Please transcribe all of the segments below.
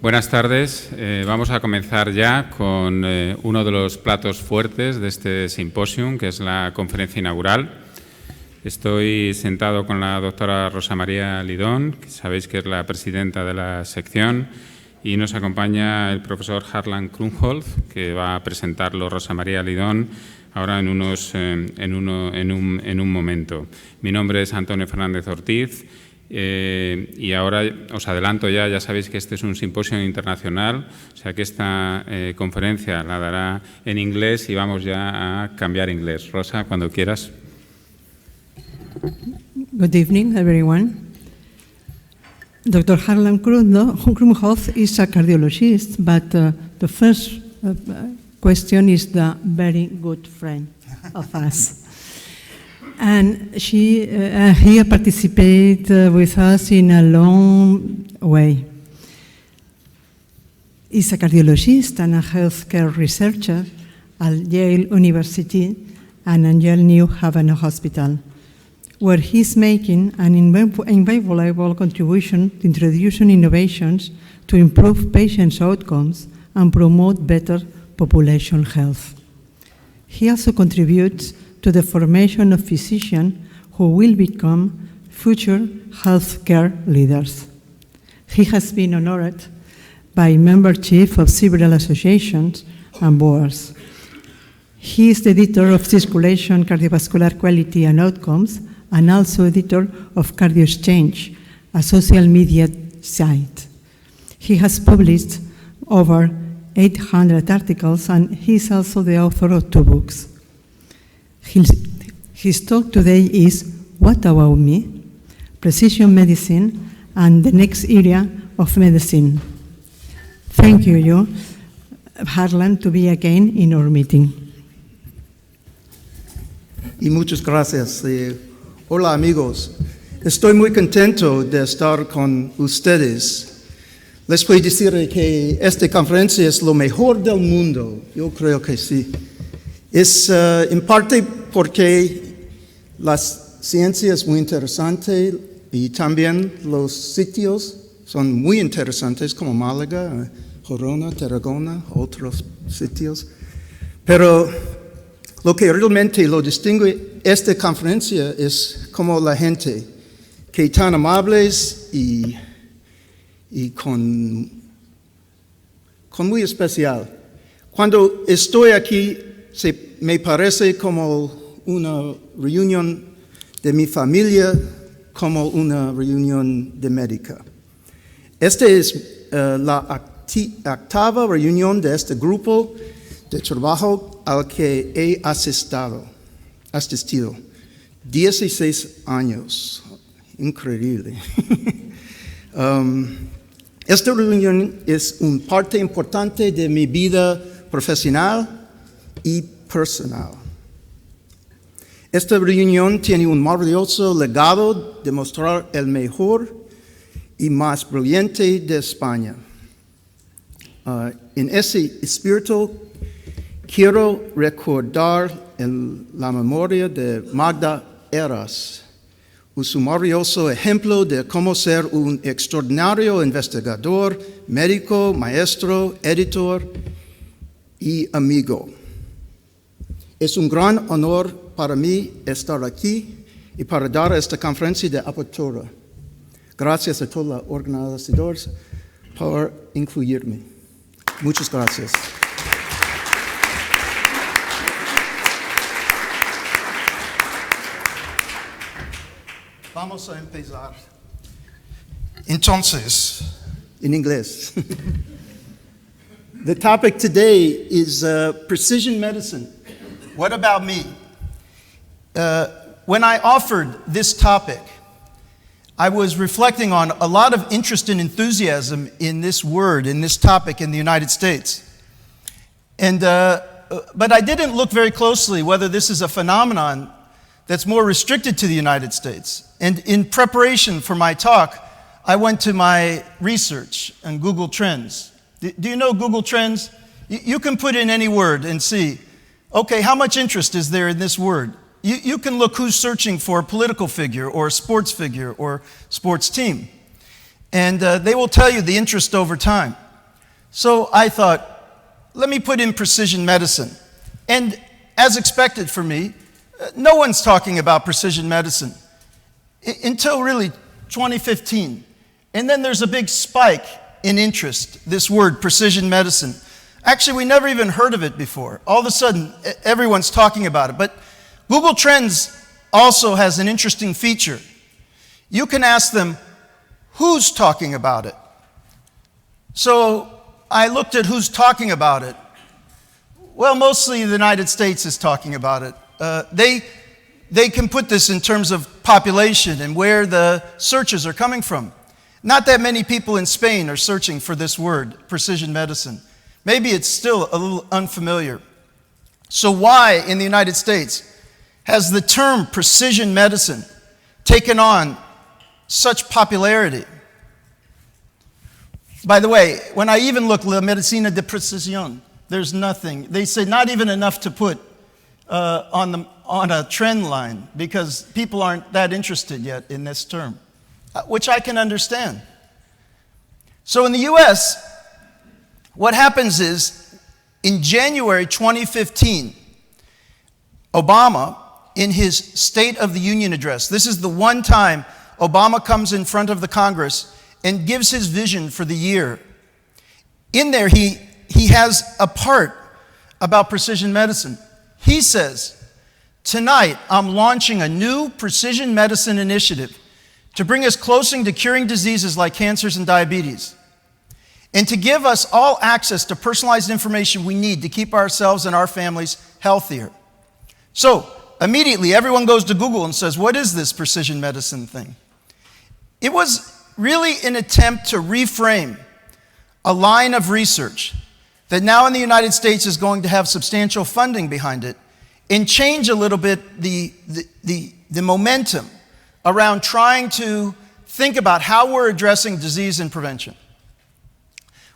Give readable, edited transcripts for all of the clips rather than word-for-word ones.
Buenas tardes. Vamos a comenzar ya con uno de los platos fuertes de este simposio, que es la conferencia inaugural. Estoy sentado con la doctora Rosa-María Lidón, que sabéis que es la presidenta de la sección, y nos acompaña el profesor Harlan Krumholz, que va a presentarlo Rosa-María Lidón ahora en un momento. Mi nombre es Antonio Fernández-Ortiz. Y ahora os adelanto ya sabéis que este es un simposio internacional, o sea que esta conferencia la dará en inglés y vamos ya a cambiar inglés. Rosa, cuando quieras. Good evening, everyone. Dr. Harlan Krumholz is a cardiologist, but the first question is the very good friend of us. And he participated with us in a long way. He's a cardiologist and a healthcare researcher at Yale University and at Yale New Haven Hospital, where he's making an invaluable contribution to introducing innovations to improve patients' outcomes and promote better population health. He also contributes to the formation of physicians who will become future healthcare leaders. He has been honored by membership of several associations and boards. He is the editor of Circulation, Cardiovascular Quality and Outcomes, and also editor of Cardio Exchange, a social media site. He has published over 800 articles, and he is also the author of 2 books. His talk today is What About Me? Precision Medicine and the Next Area of Medicine. Thank you, Harlan, to be again in our meeting. Y muchas gracias. Hola amigos, estoy muy contento de estar con ustedes. Les puedo decir que esta conferencia es lo mejor del mundo. Yo creo que sí. Es en parte porque la ciencia es muy interesante y también los sitios son muy interesantes como Málaga, Girona, Tarragona, otros sitios. Pero lo que realmente lo distingue esta conferencia es como la gente, que tan amables y con muy especial. Cuando estoy aquí, me parece como una reunión de mi familia, como una reunión de médica. Esta es la 8ª reunión de este grupo de trabajo al que he asistido. 16 años. Increíble. Esta reunión es una parte importante de mi vida profesional y personal. Esta reunión tiene un maravilloso legado de mostrar el mejor y más brillante de España. En ese espíritu, quiero recordar la memoria de Magda Eras, un maravilloso ejemplo de cómo ser un extraordinario investigador, médico, maestro, editor y amigo. Es un gran honor para mí estar aquí y para dar esta conferencia de apertura. Gracias a todos los organizadores por incluirme. Muchas gracias. Vamos a empezar. Entonces, en inglés. The topic today is precision medicine. What about me? When I offered this topic, I was reflecting on a lot of interest and enthusiasm in this word, in this topic in the United States. But I didn't look very closely whether this is a phenomenon that's more restricted to the United States. And in preparation for my talk, I went to my research on Google Trends. Do you know Google Trends? You can put in any word and see, okay, how much interest is there in this word? You can look who's searching for a political figure or a sports figure or sports team. And they will tell you the interest over time. So I thought, let me put in precision medicine. And as expected for me, no one's talking about precision medicine until really 2015. And then there's a big spike in interest, this word, precision medicine. Actually, we never even heard of it before. All of a sudden, everyone's talking about it. But Google Trends also has an interesting feature. You can ask them, who's talking about it? So I looked at who's talking about it. Well, mostly the United States is talking about it. They can put this in terms of population and where the searches are coming from. Not that many people in Spain are searching for this word, precision medicine. Maybe it's still a little unfamiliar. So why, in the United States, has the term precision medicine taken on such popularity? By the way, when I even look at Medicina de Precisión, there's nothing. They say not even enough to put on a trend line because people aren't that interested yet in this term, which I can understand. So in the US, what happens is in January 2015, Obama, in his State of the Union address, this is the one time Obama comes in front of the Congress and gives his vision for the year. In there, he has a part about precision medicine. He says, tonight I'm launching a new precision medicine initiative to bring us closer to curing diseases like cancers and diabetes, and to give us all access to personalized information we need to keep ourselves and our families healthier. So immediately everyone goes to Google and says, what is this precision medicine thing? It was really an attempt to reframe a line of research that now in the United States is going to have substantial funding behind it and change a little bit the momentum around trying to think about how we're addressing disease and prevention.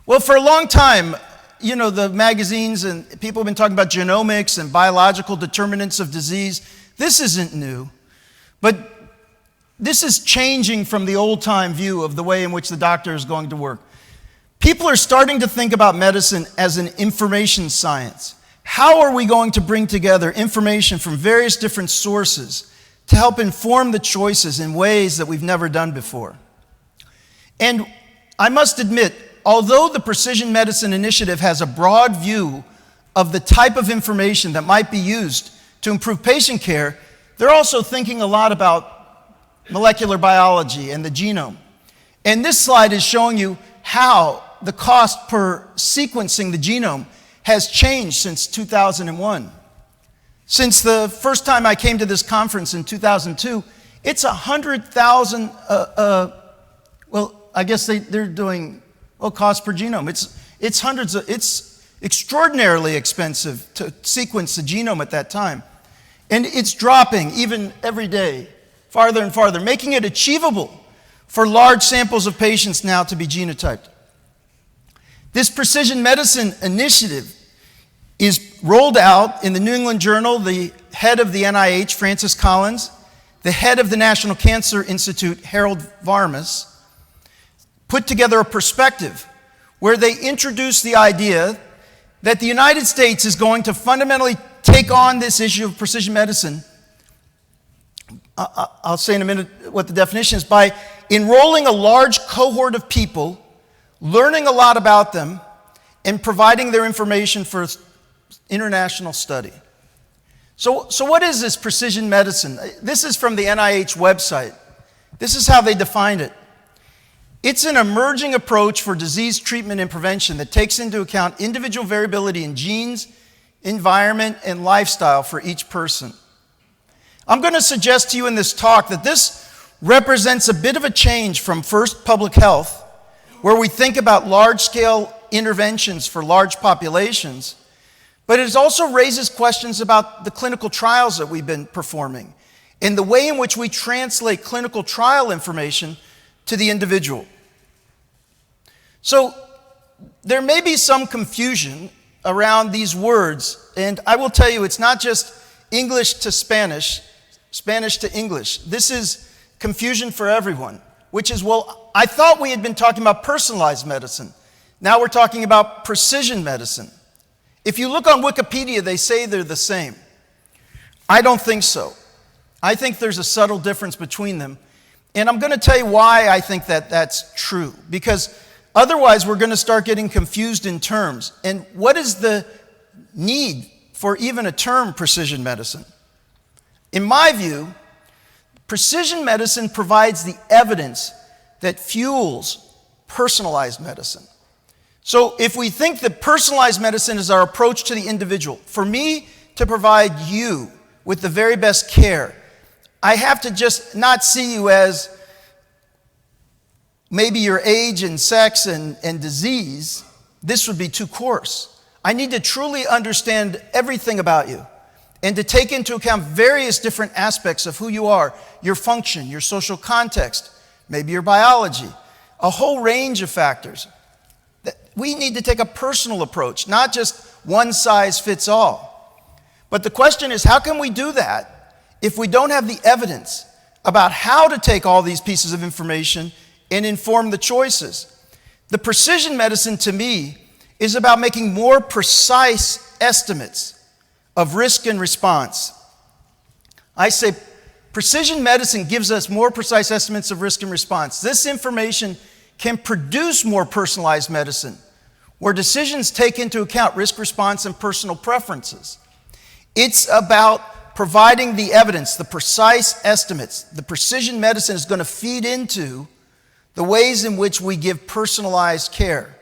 Well, for a long time, you know, the magazines and people have been talking about genomics and biological determinants of disease. This isn't new, but this is changing from the old-time view of the way in which the doctor is going to work. People are starting to think about medicine as an information science. How are we going to bring together information from various different sources to help inform the choices in ways that we've never done before? And I must admit, although the Precision Medicine Initiative has a broad view of the type of information that might be used to improve patient care, they're also thinking a lot about molecular biology and the genome. And this slide is showing you how the cost per sequencing the genome has changed since 2001. Since the first time I came to this conference in 2002, it's 100,000, well, I guess they're doing, well, cost per genome. It's extraordinarily expensive to sequence the genome at that time. And it's dropping even every day, farther and farther, making it achievable for large samples of patients now to be genotyped. This precision medicine initiative is rolled out in the New England Journal. The head of the NIH, Francis Collins, the head of the National Cancer Institute, Harold Varmus, put together a perspective where they introduced the idea that the United States is going to fundamentally take on this issue of precision medicine. I'll say in a minute what the definition is, by enrolling a large cohort of people, learning a lot about them, and providing their information for international study. So what is this precision medicine? This is from the NIH website. This is how they defined it. It's an emerging approach for disease treatment and prevention that takes into account individual variability in genes, environment, and lifestyle for each person. I'm going to suggest to you in this talk that this represents a bit of a change from first public health, where we think about large-scale interventions for large populations, but it also raises questions about the clinical trials that we've been performing and the way in which we translate clinical trial information to the individual. So there may be some confusion around these words, and I will tell you it's not just English to Spanish, Spanish to English. This is confusion for everyone, which is, well, I thought we had been talking about personalized medicine. Now we're talking about precision medicine. If you look on Wikipedia, they say they're the same. I don't think so. I think there's a subtle difference between them. And I'm going to tell you why I think that that's true. Because otherwise, we're going to start getting confused in terms. And what is the need for even a term precision medicine? In my view, precision medicine provides the evidence that fuels personalized medicine. So if we think that personalized medicine is our approach to the individual, for me to provide you with the very best care, I have to just not see you as maybe your age and sex and disease. This would be too coarse. I need to truly understand everything about you and to take into account various different aspects of who you are, your function, your social context, maybe your biology, a whole range of factors. We need to take a personal approach, not just one size fits all. But the question is, how can we do that if we don't have the evidence about how to take all these pieces of information and inform the choices? The precision medicine, to me, is about making more precise estimates of risk and response. I say precision medicine gives us more precise estimates of risk and response. This information can produce more personalized medicine, where decisions take into account risk response and personal preferences. It's about providing the evidence, the precise estimates. The precision medicine is going to feed into the ways in which we give personalized care.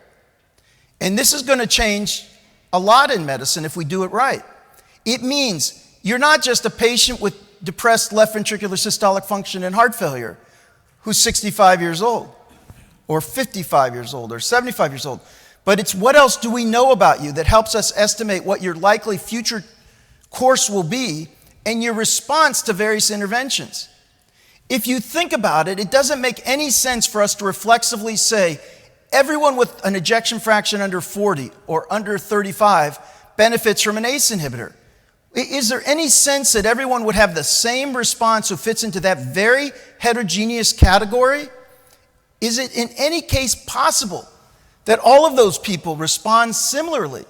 And this is going to change a lot in medicine if we do it right. It means you're not just a patient with depressed left ventricular systolic function and heart failure who's 65 years old, or 55 years old, or 75 years old. But it's what else do we know about you that helps us estimate what your likely future course will be and your response to various interventions. If you think about it, it doesn't make any sense for us to reflexively say everyone with an ejection fraction under 40 or under 35 benefits from an ACE inhibitor. Is there any sense that everyone would have the same response who fits into that very heterogeneous category? Is it in any case possible that all of those people respond similarly?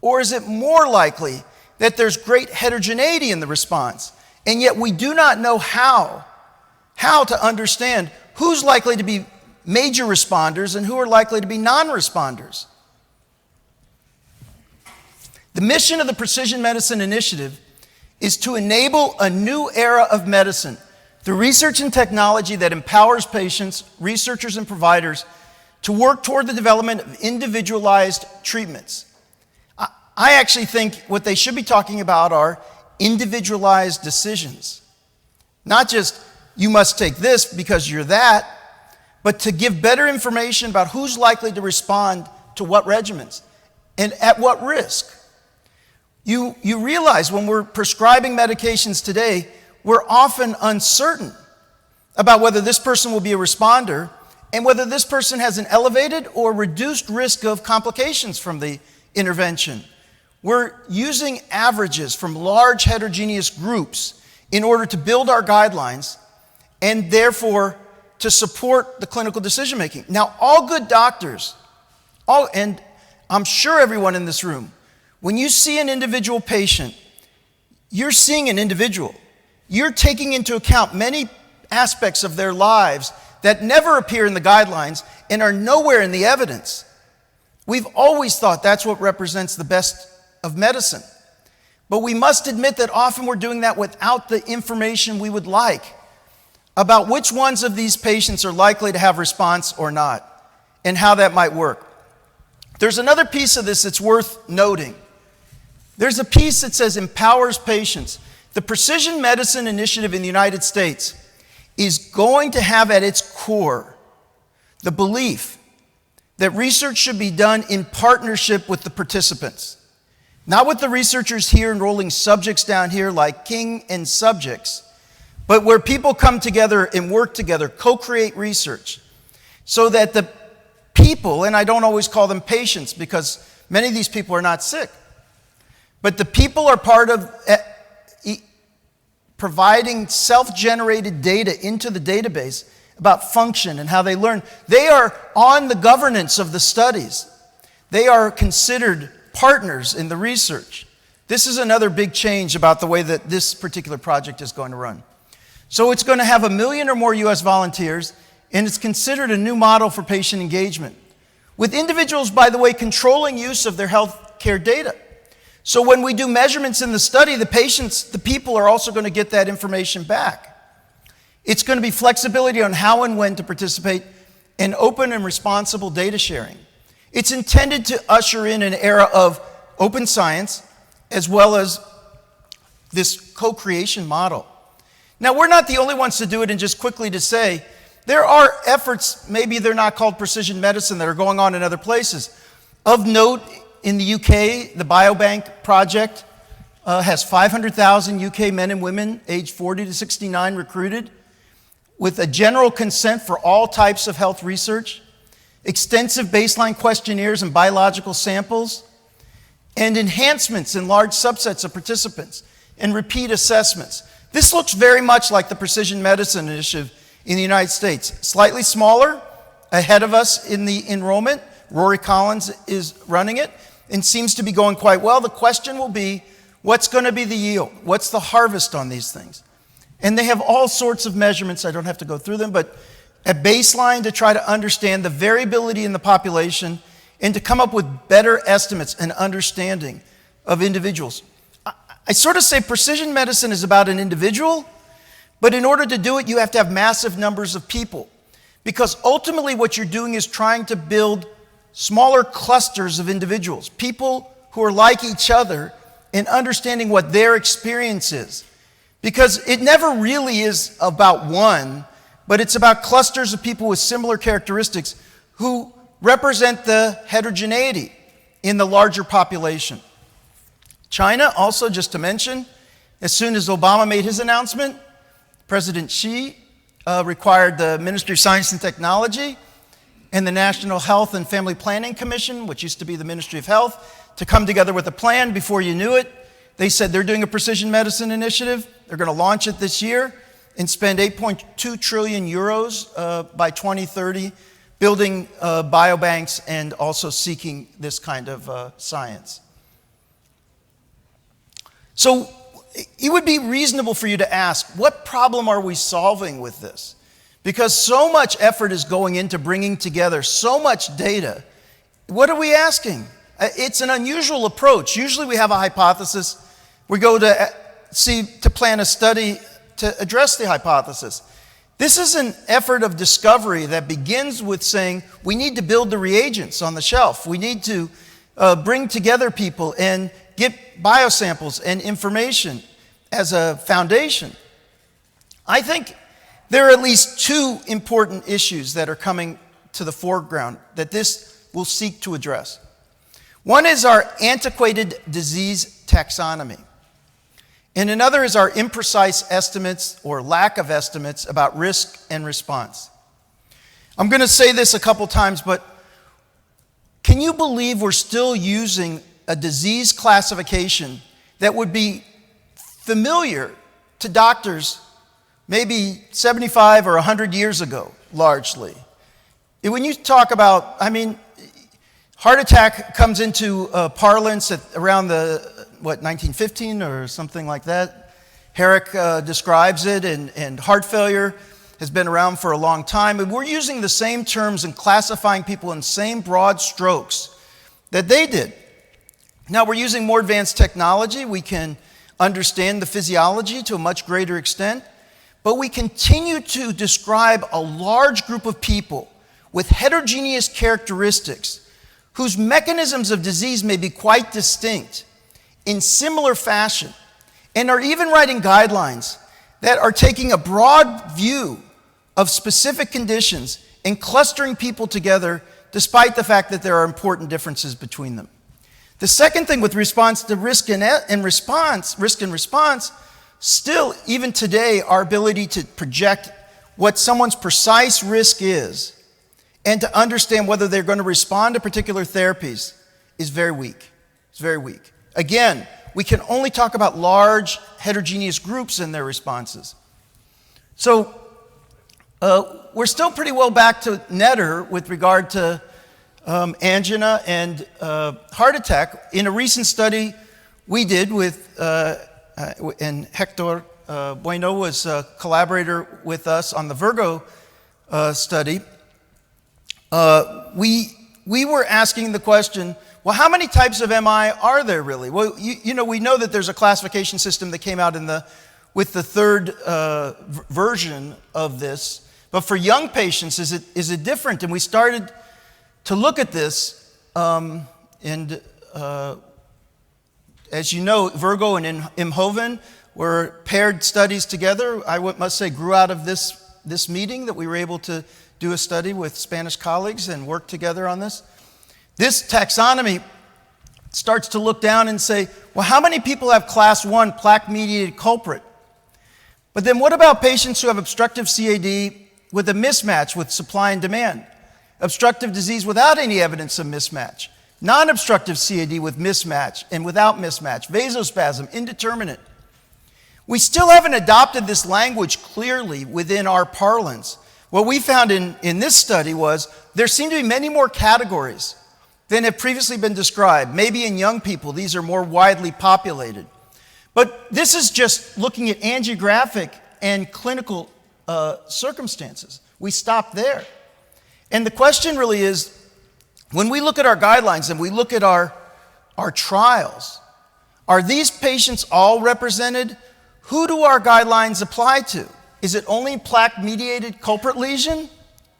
Or is it more likely that there's great heterogeneity in the response, and yet we do not know how to understand who's likely to be major responders and who are likely to be non-responders? The mission of the Precision Medicine Initiative is to enable a new era of medicine through research and technology that empowers patients, researchers, and providers to work toward the development of individualized treatments. I actually think what they should be talking about are individualized decisions. Not just, you must take this because you're that, but to give better information about who's likely to respond to what regimens and at what risk. You realize when we're prescribing medications today, we're often uncertain about whether this person will be a responder and whether this person has an elevated or reduced risk of complications from the intervention. We're using averages from large heterogeneous groups in order to build our guidelines and therefore to support the clinical decision making. Now, all good doctors, and I'm sure everyone in this room, when you see an individual patient, you're seeing an individual. You're taking into account many aspects of their lives that never appear in the guidelines and are nowhere in the evidence. We've always thought that's what represents the best of medicine. But we must admit that often we're doing that without the information we would like about which ones of these patients are likely to have response or not, and how that might work. There's another piece of this that's worth noting. There's a piece that says empowers patients. The Precision Medicine Initiative in the United States is going to have at its core the belief that research should be done in partnership with the participants. Not with the researchers here enrolling subjects down here like king and subjects, but where people come together and work together, co-create research, so that the people, and I don't always call them patients because many of these people are not sick, but the people are part of providing self-generated data into the database about function and how they learn. They are on the governance of the studies. They are considered partners in the research. This is another big change about the way that this particular project is going to run. So it's going to have 1 million or more US volunteers, and it's considered a new model for patient engagement, with individuals, by the way, controlling use of their health care data. So when we do measurements in the study, the people are also going to get that information back. It's going to be flexibility on how and when to participate, and open and responsible data sharing. It's intended to usher in an era of open science, as well as this co-creation model. Now, we're not the only ones to do it, and just quickly to say, there are efforts, maybe they're not called precision medicine, that are going on in other places. Of note, in the UK, the Biobank project has 500,000 UK men and women aged 40 to 69 recruited, with a general consent for all types of health research, extensive baseline questionnaires and biological samples, and enhancements in large subsets of participants, and repeat assessments. This looks very much like the Precision Medicine Initiative in the United States. Slightly smaller, ahead of us in the enrollment. Rory Collins is running it, and seems to be going quite well. The question will be, what's going to be the yield? What's the harvest on these things? And they have all sorts of measurements. I don't have to go through them, but at baseline to try to understand the variability in the population and to come up with better estimates and understanding of individuals. I sort of say precision medicine is about an individual, but in order to do it, you have to have massive numbers of people, because ultimately what you're doing is trying to build smaller clusters of individuals, people who are like each other, and understanding what their experience is. Because it never really is about one, but it's about clusters of people with similar characteristics who represent the heterogeneity in the larger population. China, also, just to mention, as soon as Obama made his announcement, President Xi required the Ministry of Science and Technology and the National Health and Family Planning Commission, which used to be the Ministry of Health, to come together with a plan. Before you knew it, they said they're doing a precision medicine initiative. They're going to launch it this year and spend 8.2 trillion euros by 2030 building biobanks and also seeking this kind of science. So it would be reasonable for you to ask, what problem are we solving with this? Because so much effort is going into bringing together so much data. What are we asking? It's an unusual approach. Usually we have a hypothesis. We go to plan a study to address the hypothesis. This is an effort of discovery that begins with saying we need to build the reagents on the shelf. We need to bring together people and get biosamples and information as a foundation. I think there are at least two important issues that are coming to the foreground that this will seek to address. One is our antiquated disease taxonomy, and another is our imprecise estimates or lack of estimates about risk and response. I'm going to say this a couple times, but can you believe we're still using a disease classification that would be familiar to doctors maybe 75 or 100 years ago, largely? When you talk about, heart attack comes into parlance at around 1915 or something like that. Herrick describes it, and heart failure has been around for a long time. And we're using the same terms and classifying people in the same broad strokes that they did. Now we're using more advanced technology. We can understand the physiology to a much greater extent, but we continue to describe a large group of people with heterogeneous characteristics whose mechanisms of disease may be quite distinct in similar fashion, and are even writing guidelines that are taking a broad view of specific conditions and clustering people together despite the fact that there are important differences between them. The second thing with response to risk and response, still, even today, our ability to project what someone's precise risk is and to understand whether they're going to respond to particular therapies is very weak. It's very weak. Again, we can only talk about large heterogeneous groups and their responses. So we're still pretty well back to netter with regard to angina and heart attack. In a recent study we did with, and Hector Bueno was a collaborator with us on the Virgo study, we were asking the question, well, how many types of MI are there really? Well, you know, we know that there's a classification system that came out with the third version of this, but for young patients, is it different? And we started to look at this, and as you know, Virgo and Imhoven were paired studies together. I must say grew out of this meeting that we were able to do a study with Spanish colleagues and work together on this. This taxonomy starts to look down and say, well, how many people have class 1 plaque-mediated culprit? But then what about patients who have obstructive CAD with a mismatch with supply and demand? Obstructive disease without any evidence of mismatch. Non-obstructive CAD with mismatch and without mismatch. Vasospasm, indeterminate. We still haven't adopted this language clearly within our parlance. What we found in this study was there seem to be many more categories than have previously been described. Maybe in young people, these are more widely populated. But this is just looking at angiographic and clinical circumstances. We stop there. And the question really is, when we look at our guidelines and we look at our trials, are these patients all represented? Who do our guidelines apply to? Is it only plaque-mediated culprit lesion,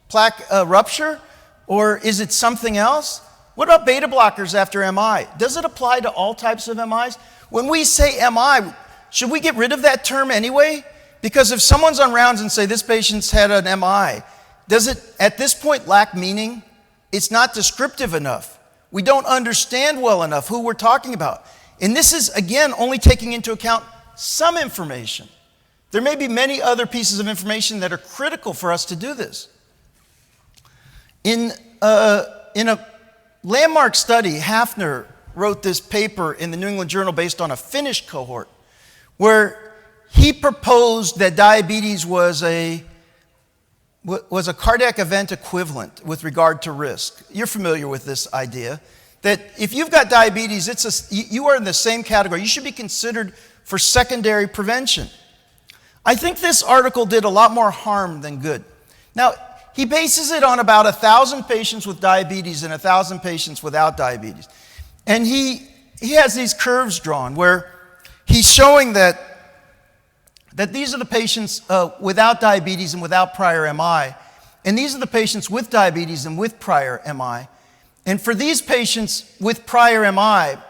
plaque rupture, or is it something else? What about beta blockers after MI? Does it apply to all types of MIs? When we say MI, should we get rid of that term anyway? Because if someone's on rounds and say this patient's had an MI, does it at this point lack meaning? It's not descriptive enough. We don't understand well enough who we're talking about. And this is, again, only taking into account some information. There may be many other pieces of information that are critical for us to do this. In a landmark study, Hafner wrote this paper in the New England Journal based on a Finnish cohort, where he proposed that diabetes was a cardiac event equivalent with regard to risk. You're familiar with this idea, that if you've got diabetes, you are in the same category. You should be considered for secondary prevention. I think this article did a lot more harm than good. Now, he bases it on about 1,000 patients with diabetes and 1,000 patients without diabetes. And he has these curves drawn where he's showing that these are the patients without diabetes and without prior MI, and these are the patients with diabetes and with prior MI. And for these patients with prior MI,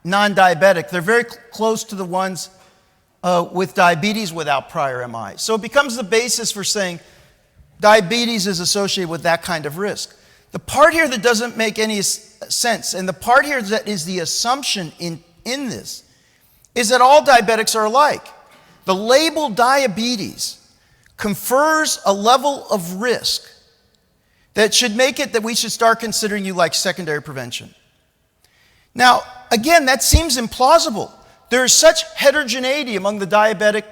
non-diabetic, they're very close to the ones with diabetes without prior MI. So it becomes the basis for saying diabetes is associated with that kind of risk. The part here that doesn't make any sense, and the part here that is the assumption in this, is that all diabetics are alike. The label diabetes confers a level of risk that should make it that we should start considering you like secondary prevention. Now, again, that seems implausible. There is such heterogeneity among the diabetic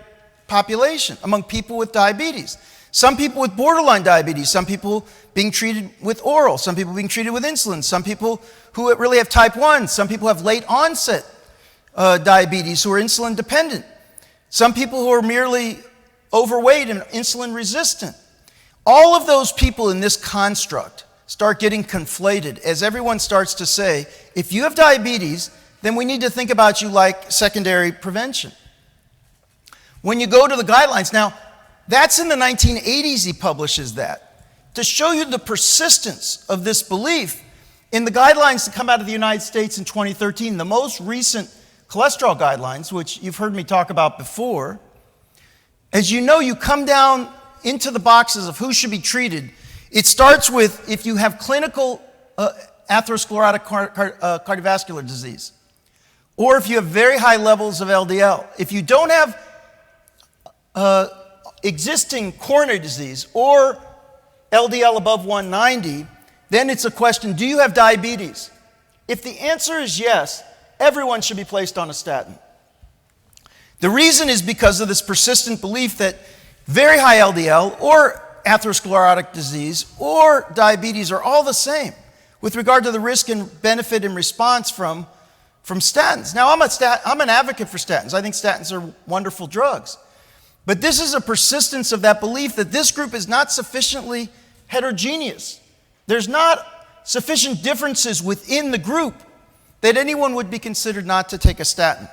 population, among people with diabetes. Some people with borderline diabetes, some people being treated with oral, some people being treated with insulin, some people who really have type 1, some people have late onset diabetes who are insulin dependent, some people who are merely overweight and insulin resistant. All of those people in this construct start getting conflated as everyone starts to say, if you have diabetes, then we need to think about you like secondary prevention. When you go to the guidelines, now, that's in the 1980s he publishes that. To show you the persistence of this belief, in the guidelines that come out of the United States in 2013, the most recent cholesterol guidelines, which you've heard me talk about before, as you know, you come down into the boxes of who should be treated. It starts with if you have clinical atherosclerotic cardiovascular disease, or if you have very high levels of LDL. If you don't have existing coronary disease or LDL above 190, then it's a question, do you have diabetes? If the answer is yes, everyone should be placed on a statin. The reason is because of this persistent belief that very high LDL or atherosclerotic disease or diabetes are all the same, with regard to the risk and benefit and response from statins. Now, I'm an advocate for statins. I think statins are wonderful drugs. But this is a persistence of that belief that this group is not sufficiently heterogeneous. There's not sufficient differences within the group that anyone would be considered not to take a statin.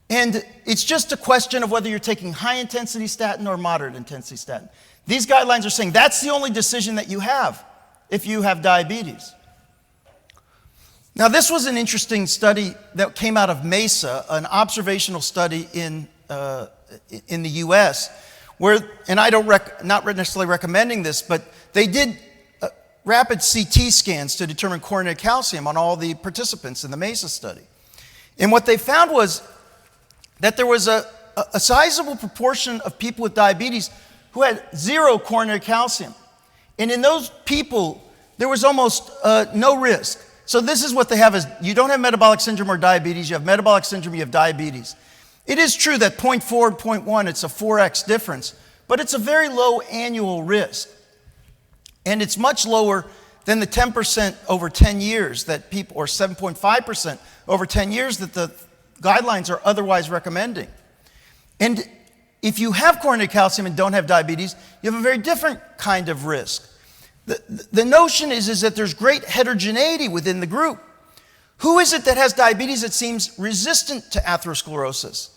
And it's just a question of whether you're taking high-intensity statin or moderate-intensity statin. These guidelines are saying that's the only decision that you have if you have diabetes. Now, this was an interesting study that came out of MESA, an observational study in the U.S., where, and I not necessarily recommending this, but they did rapid CT scans to determine coronary calcium on all the participants in the MESA study. And what they found was that there was a sizable proportion of people with diabetes who had 0 coronary calcium. And in those people, there was almost no risk. So this is what they have is you don't have metabolic syndrome or diabetes, you have metabolic syndrome, you have diabetes. It is true that 0.4 and 0.1, it's a 4x difference, but it's a very low annual risk. And it's much lower than the 10% over 10 years that people, or 7.5% over 10 years that the guidelines are otherwise recommending. And if you have coronary calcium and don't have diabetes, you have a very different kind of risk. The notion is that there's great heterogeneity within the group. Who is it that has diabetes that seems resistant to atherosclerosis?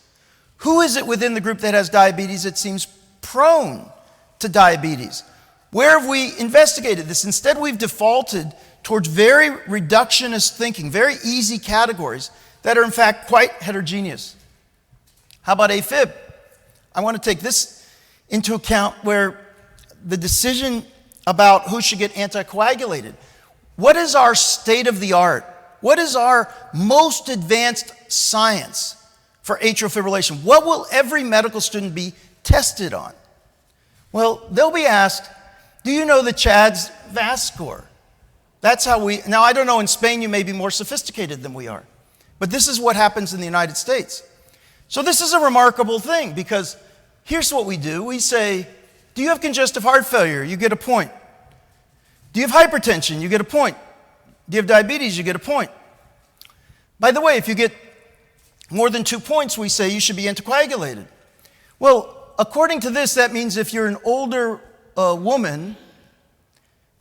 Who is it within the group that has diabetes that seems prone to diabetes? Where have we investigated this? Instead, we've defaulted towards very reductionist thinking, very easy categories that are in fact quite heterogeneous. How about AFib? I want to take this into account where the decision about who should get anticoagulated. What is our state of the art? What is our most advanced science for atrial fibrillation? What will every medical student be tested on? Well, they'll be asked, do you know the CHADS VAS score? That's how now I don't know, in Spain you may be more sophisticated than we are. But this is what happens in the United States. So this is a remarkable thing because here's what we do. We say, do you have congestive heart failure? You get a point. Do you have hypertension? You get a point. Do you have diabetes? You get a point. By the way, if you get more than 2 points, we say you should be anticoagulated. Well, according to this, that means if you're an older woman,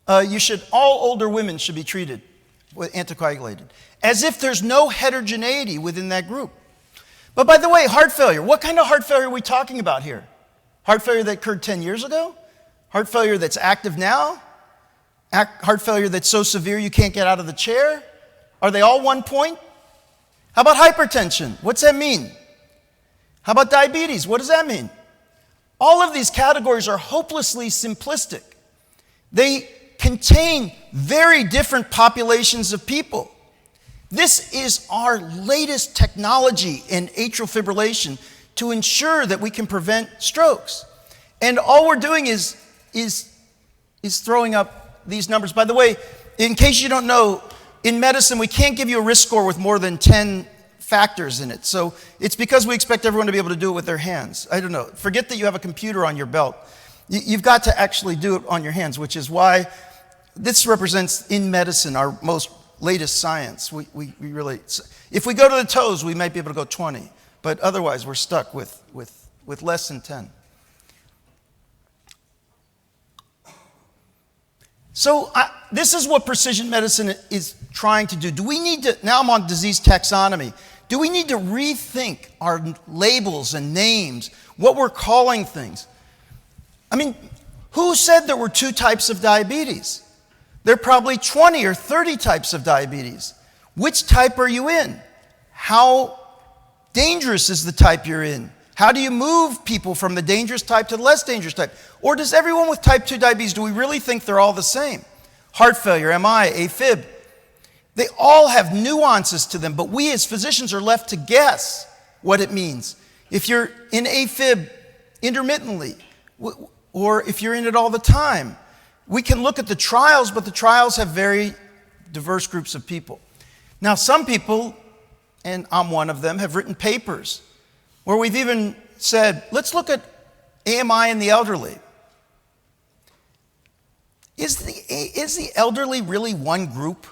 all older women should be treated with anticoagulated, as if there's no heterogeneity within that group. But by the way, heart failure, what kind of heart failure are we talking about here? Heart failure that occurred 10 years ago? Heart failure that's active now? Heart failure that's so severe you can't get out of the chair? Are they all 1 point? How about hypertension? What's that mean? How about diabetes? What does that mean? All of these categories are hopelessly simplistic. They contain very different populations of people. This is our latest technology in atrial fibrillation to ensure that we can prevent strokes. And all we're doing is throwing up these numbers. By the way, in case you don't know, in medicine, we can't give you a risk score with more than 10 factors in it. So it's because we expect everyone to be able to do it with their hands. I don't know. Forget that you have a computer on your belt. You've got to actually do it on your hands, which is why this represents, in medicine, our most latest science. We really, if we go to the toes, we might be able to go 20, but otherwise we're stuck with less than 10. So this is what precision medicine is trying to do. Do we need to, now I'm on disease taxonomy, do we need to rethink our labels and names, what we're calling things? I mean, who said there were 2 types of diabetes? There are probably 20 or 30 types of diabetes. Which type are you in? How dangerous is the type you're in? How do you move people from the dangerous type to the less dangerous type? Or does everyone with type 2 diabetes, do we really think they're all the same? Heart failure, MI, AFib, they all have nuances to them, but we as physicians are left to guess what it means. If you're in AFib intermittently, or if you're in it all the time, we can look at the trials, but the trials have very diverse groups of people. Now, some people, and I'm one of them, have written papers where we've even said, let's look at AMI in the elderly. Is the elderly really one group?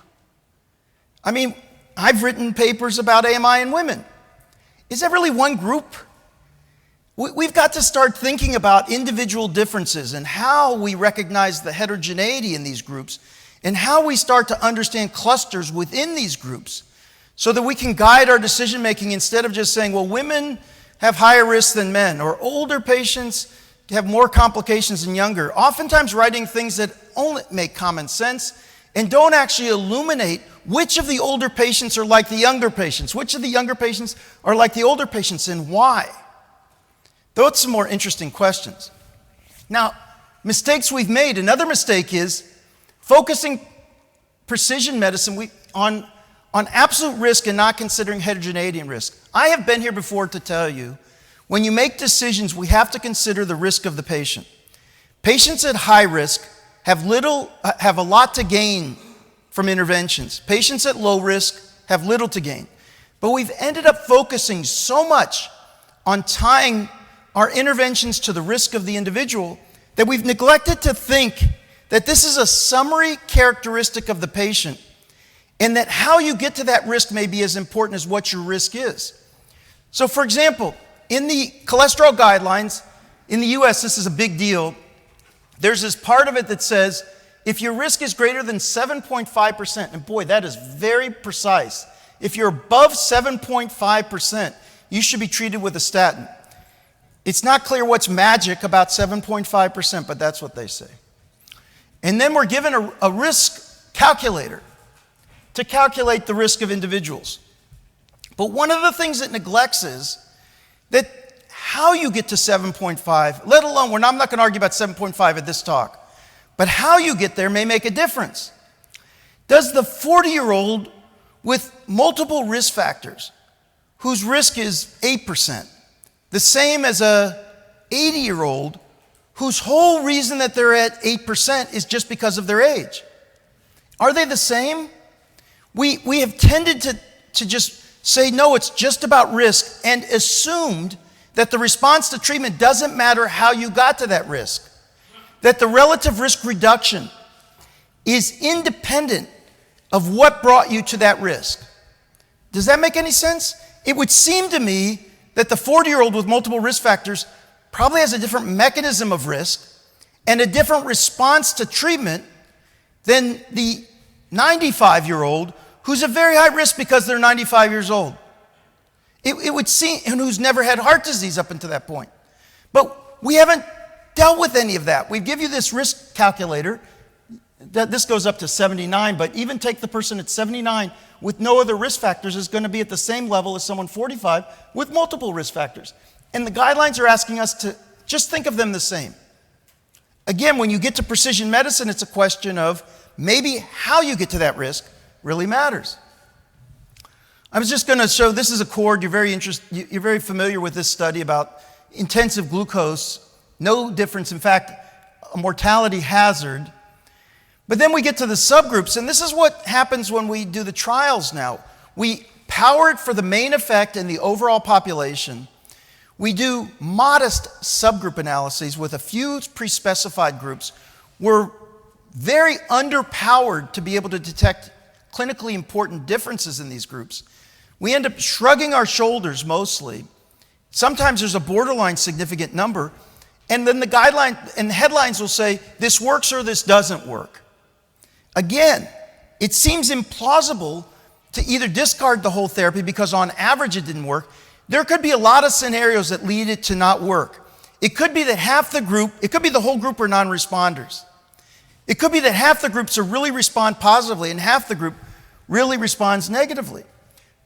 I mean, I've written papers about AMI in women. Is that really one group? We've got to start thinking about individual differences and how we recognize the heterogeneity in these groups and how we start to understand clusters within these groups so that we can guide our decision making instead of just saying, well, women have higher risk than men, or older patients have more complications than younger. Oftentimes writing things that only make common sense and don't actually illuminate which of the older patients are like the younger patients, which of the younger patients are like the older patients, and why. Those are some more interesting questions. Now, mistakes we've made. Another mistake is focusing precision medicine on absolute risk and not considering heterogeneity and risk. I have been here before to tell you, when you make decisions, we have to consider the risk of the patient. Patients at high risk have a lot to gain from interventions. Patients at low risk have little to gain. But we've ended up focusing so much on tying our interventions to the risk of the individual that we've neglected to think that this is a summary characteristic of the patient and that how you get to that risk may be as important as what your risk is. So for example, in the cholesterol guidelines, in the US, this is a big deal. There's this part of it that says, if your risk is greater than 7.5%, and boy, that is very precise. If you're above 7.5%, you should be treated with a statin. It's not clear what's magic about 7.5%, but that's what they say. And then we're given a risk calculator to calculate the risk of individuals. But one of the things it neglects is that how you get to 7.5, let alone, I'm not going to argue about 7.5 at this talk, but how you get there may make a difference. Does the 40-year-old with multiple risk factors, whose risk is 8%, the same as a 80-year-old whose whole reason that they're at 8% is just because of their age? Are they the same? We have tended to just say, no, it's just about risk, and assumed that the response to treatment doesn't matter how you got to that risk, that the relative risk reduction is independent of what brought you to that risk. Does that make any sense? It would seem to me that the 40-year-old with multiple risk factors probably has a different mechanism of risk and a different response to treatment than the 95-year-old who's a very high risk because they're 95 years old. It would seem, and who's never had heart disease up until that point. But we haven't dealt with any of that. We give you this risk calculator. This goes up to 79, but even take the person at 79 with no other risk factors is going to be at the same level as someone 45 with multiple risk factors. And the guidelines are asking us to just think of them the same. Again, when you get to precision medicine, it's a question of maybe how you get to that risk really matters. I was just going to show, this is a cord, you're very familiar with this study about intensive glucose, no difference, in fact, a mortality hazard. But then we get to the subgroups, and this is what happens when we do the trials now. We power it for the main effect in the overall population. We do modest subgroup analyses with a few pre-specified groups. We're very underpowered to be able to detect clinically important differences in these groups. We end up shrugging our shoulders mostly. Sometimes there's a borderline significant number, and then the guideline and the headlines will say, this works or this doesn't work. Again, it seems implausible to either discard the whole therapy because on average it didn't work. There could be a lot of scenarios that lead it to not work. It could be that half the group, it could be the whole group are non-responders. It could be that half the groups really respond positively and half the group really responds negatively.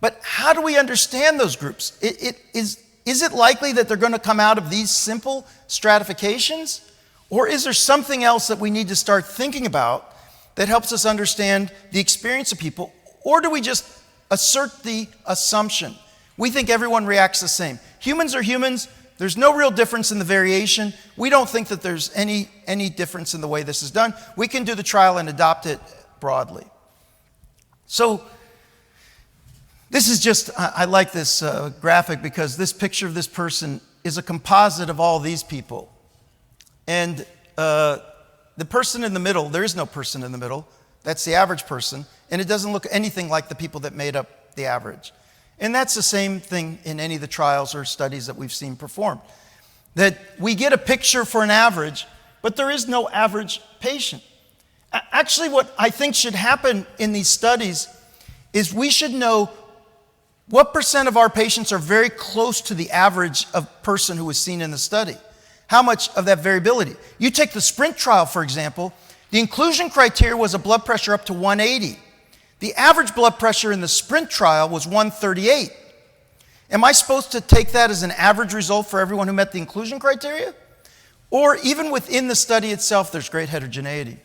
But how do we understand those groups? Is it likely that they're going to come out of these simple stratifications? Or is there something else that we need to start thinking about that helps us understand the experience of people? Or do we just assert the assumption? We think everyone reacts the same. Humans are humans. There's no real difference in the variation. We don't think that there's any difference in the way this is done. We can do the trial and adopt it broadly. So this is just, I like this graphic because this picture of this person is a composite of all these people. And the person in the middle, there is no person in the middle. That's the average person. And it doesn't look anything like the people that made up the average. And that's the same thing in any of the trials or studies that we've seen performed. That we get a picture for an average, but there is no average patient. Actually, what I think should happen in these studies is we should know what percent of our patients are very close to the average of person who was seen in the study. How much of that variability? You take the SPRINT trial, for example, the inclusion criteria was a blood pressure up to 180. The average blood pressure in the SPRINT trial was 138. Am I supposed to take that as an average result for everyone who met the inclusion criteria? Or even within the study itself, there's great heterogeneity.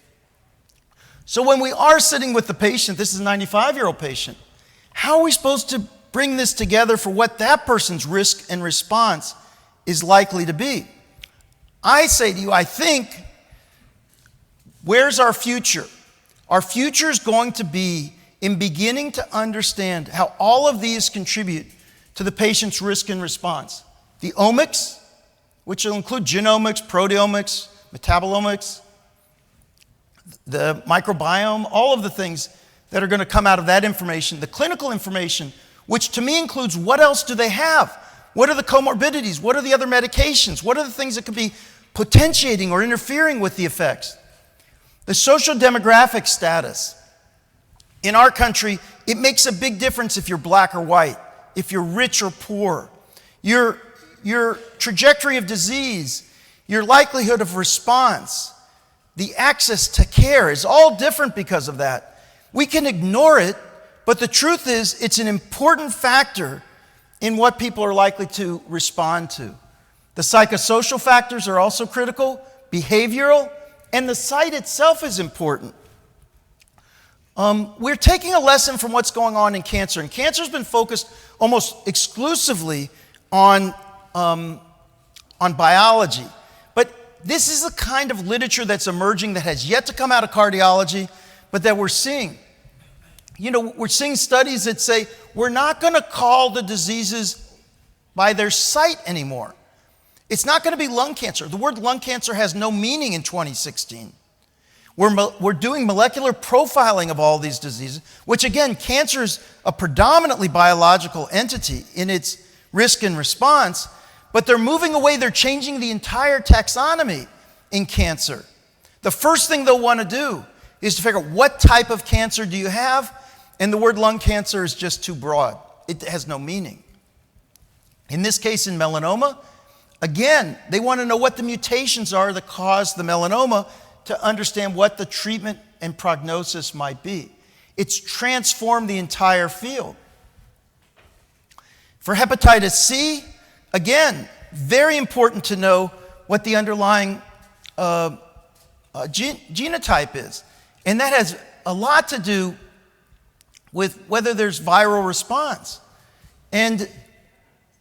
So when we are sitting with the patient, this is a 95-year-old patient, how are we supposed to bring this together for what that person's risk and response is likely to be? I say to you, I think, where's our future? Our future is going to be in beginning to understand how all of these contribute to the patient's risk and response. The omics, which will include genomics, proteomics, metabolomics, the microbiome, all of the things that are going to come out of that information, the clinical information, which to me includes what else do they have? What are the comorbidities? What are the other medications? What are the things that could be potentiating or interfering with the effects? The social demographic status. In our country, it makes a big difference if you're black or white, if you're rich or poor. Your trajectory of disease, your likelihood of response, the access to care is all different because of that. We can ignore it, but the truth is it's an important factor in what people are likely to respond to. The psychosocial factors are also critical, behavioral, and the site itself is important. We're taking a lesson from what's going on in cancer, and cancer has been focused almost exclusively on biology. But this is the kind of literature that's emerging that has yet to come out of cardiology, but that we're seeing. You know, we're seeing studies that say we're not going to call the diseases by their site anymore. It's not going to be lung cancer. The word lung cancer has no meaning in 2016. We're doing molecular profiling of all these diseases, which again, cancer is a predominantly biological entity in its risk and response, but they're moving away, they're changing the entire taxonomy in cancer. The first thing they'll want to do is to figure out what type of cancer do you have, and the word lung cancer is just too broad. It has no meaning. In this case, in melanoma, again, they want to know what the mutations are that cause the melanoma to understand what the treatment and prognosis might be. It's transformed the entire field. For hepatitis C, again, very important to know what the underlying genotype is. And that has a lot to do with whether there's viral response. And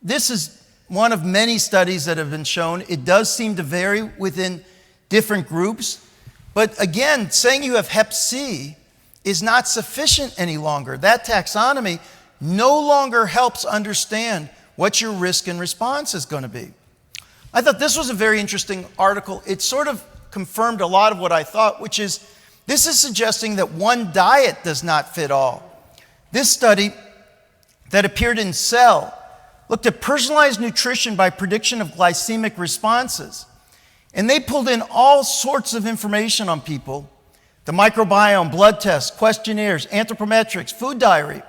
this is one of many studies that have been shown. It does seem to vary within different groups. But again, saying you have hep C is not sufficient any longer. That taxonomy no longer helps understand what your risk and response is going to be. I thought this was a very interesting article. It sort of confirmed a lot of what I thought, which is this is suggesting that one diet does not fit all. This study that appeared in Cell looked at personalized nutrition by prediction of glycemic responses. And they pulled in all sorts of information on people, the microbiome, blood tests, questionnaires, anthropometrics, food diary,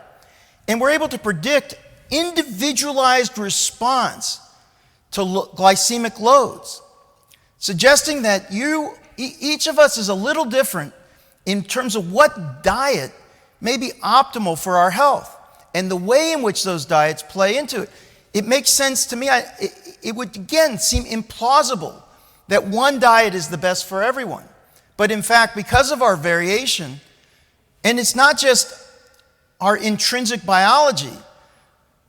and were able to predict individualized response to glycemic loads, suggesting that each of us is a little different in terms of what diet may be optimal for our health and the way in which those diets play into it. It makes sense to me. It would, again, seem implausible that one diet is the best for everyone. But in fact, because of our variation, and it's not just our intrinsic biology,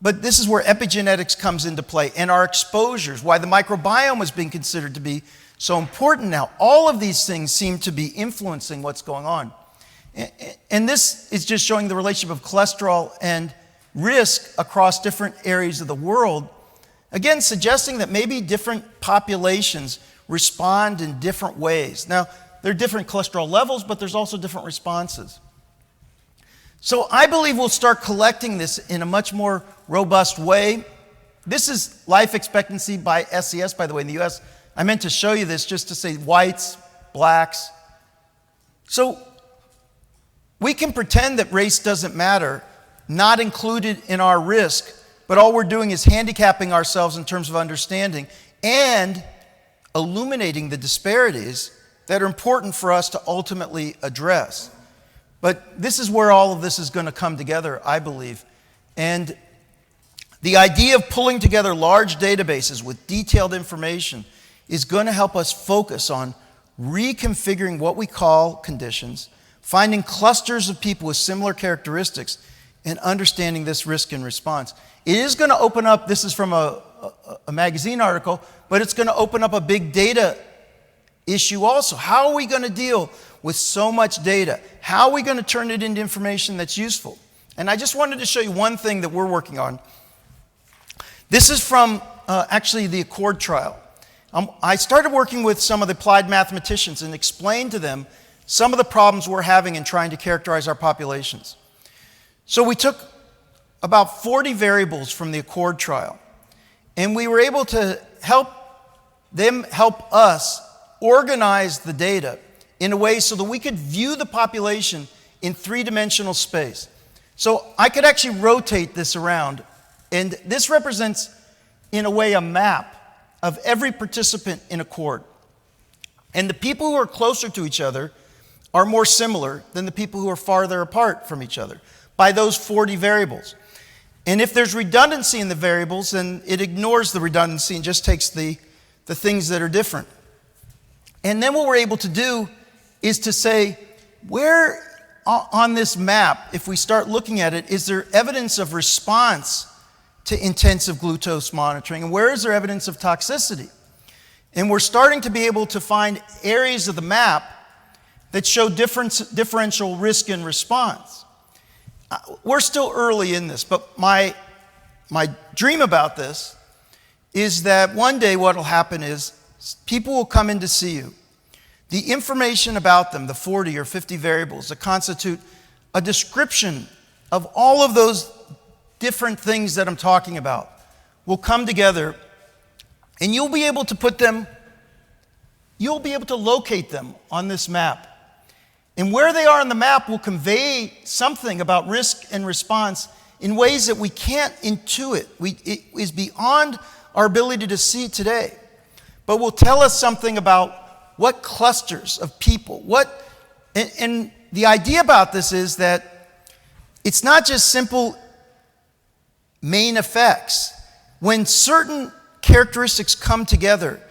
but this is where epigenetics comes into play, and our exposures, why the microbiome is being considered to be so important now. All of these things seem to be influencing what's going on. And this is just showing the relationship of cholesterol and risk across different areas of the world, again, suggesting that maybe different populations respond in different ways. Now, there are different cholesterol levels, but there's also different responses. So I believe we'll start collecting this in a much more robust way. This is life expectancy by SES, by the way, in the US. I meant to show you this just to say whites, blacks. So we can pretend that race doesn't matter, not included in our risk, but all we're doing is handicapping ourselves in terms of understanding and illuminating the disparities that are important for us to ultimately address. But this is where all of this is going to come together, I believe. And the idea of pulling together large databases with detailed information is going to help us focus on reconfiguring what we call conditions, finding clusters of people with similar characteristics, and understanding this risk and response. It is going to open up, this is from a magazine article, but it's going to open up a big data issue also. How are we going to deal with so much data? How are we going to turn it into information that's useful? And I just wanted to show you one thing that we're working on. This is from actually the Accord trial. I started working with some of the applied mathematicians and explained to them some of the problems we're having in trying to characterize our populations. So we took about 40 variables from the Accord trial, and we were able to help them help us organize the data in a way so that we could view the population in three-dimensional space. So I could actually rotate this around, and this represents, in a way, a map of every participant in Accord. And the people who are closer to each other are more similar than the people who are farther apart from each other by those 40 variables. And if there's redundancy in the variables, then it ignores the redundancy and just takes the things that are different. And then what we're able to do is to say, where on this map, if we start looking at it, is there evidence of response to intensive glucose monitoring? And where is there evidence of toxicity? And we're starting to be able to find areas of the map that show differential risk and response. We're still early in this, but my dream about this is that one day what will happen is people will come in to see you. The information about them, the 40 or 50 variables that constitute a description of all of those different things that I'm talking about, will come together, and you'll be able to put them, you'll be able to locate them on this map. And where they are on the map will convey something about risk and response in ways that we can't intuit. It is beyond our ability to see today, but will tell us something about what clusters of people, and the idea about this is that it's not just simple main effects. When certain characteristics come together,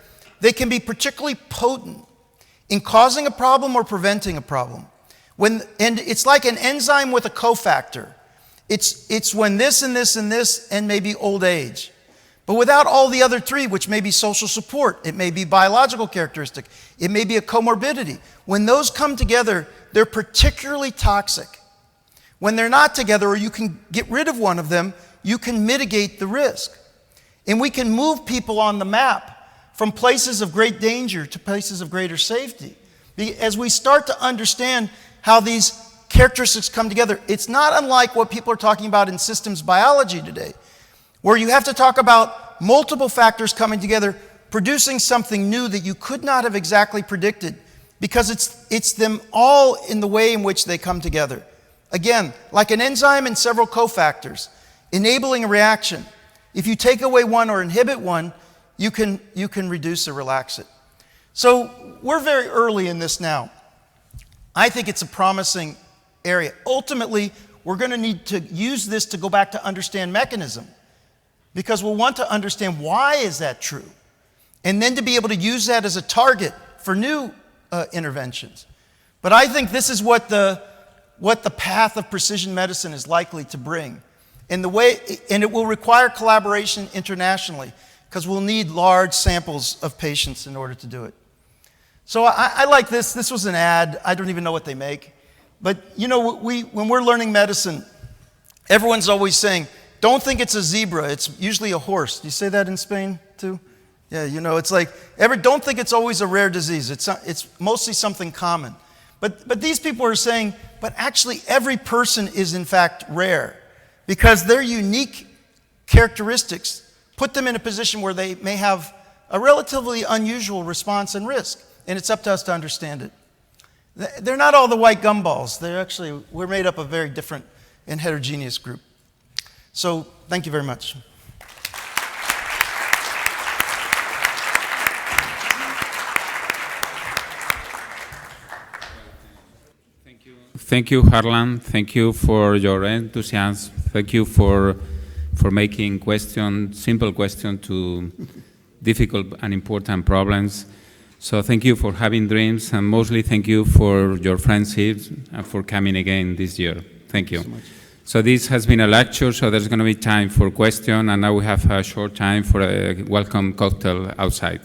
they can be particularly potent in causing a problem or preventing a problem. And it's like an enzyme with a cofactor. It's when this and this and this and maybe old age. But without all the other three, which may be social support, it may be biological characteristic, it may be a comorbidity. When those come together, they're particularly toxic. When they're not together, or you can get rid of one of them, you can mitigate the risk. And we can move people on the map from places of great danger to places of greater safety. As we start to understand how these characteristics come together, it's not unlike what people are talking about in systems biology today, where you have to talk about multiple factors coming together, producing something new that you could not have exactly predicted, because it's them all in the way in which they come together. Again, like an enzyme and several cofactors, enabling a reaction. If you take away one or inhibit one, you can reduce or relax it. So we're very early in this now. I think it's a promising area. Ultimately, we're going to need to use this to go back to understand mechanism, because we'll want to understand why is that true, and then to be able to use that as a target for new interventions. But I think this is what the path of precision medicine is likely to bring. And it will require collaboration internationally, because we'll need large samples of patients in order to do it. So I like this. This was an ad. I don't even know what they make. But you know, when we're learning medicine, everyone's always saying, don't think it's a zebra. It's usually a horse. Do you say that in Spain too? Yeah, you know, it's like, don't think it's always a rare disease. It's mostly something common. But these people are saying, but actually every person is in fact rare because their unique characteristics put them in a position where they may have a relatively unusual response and risk. And it's up to us to understand it. They're not all the white gumballs. We're made up of a very different and heterogeneous group. So thank you very much. Thank you, Harlan. Thank you for your enthusiasm. Thank you for making simple questions to difficult and important problems. So thank you for having dreams, and mostly thank you for your friendship and for coming again this year. Thank you. So this has been a lecture, so there's going to be time for questions, and now we have a short time for a welcome cocktail outside.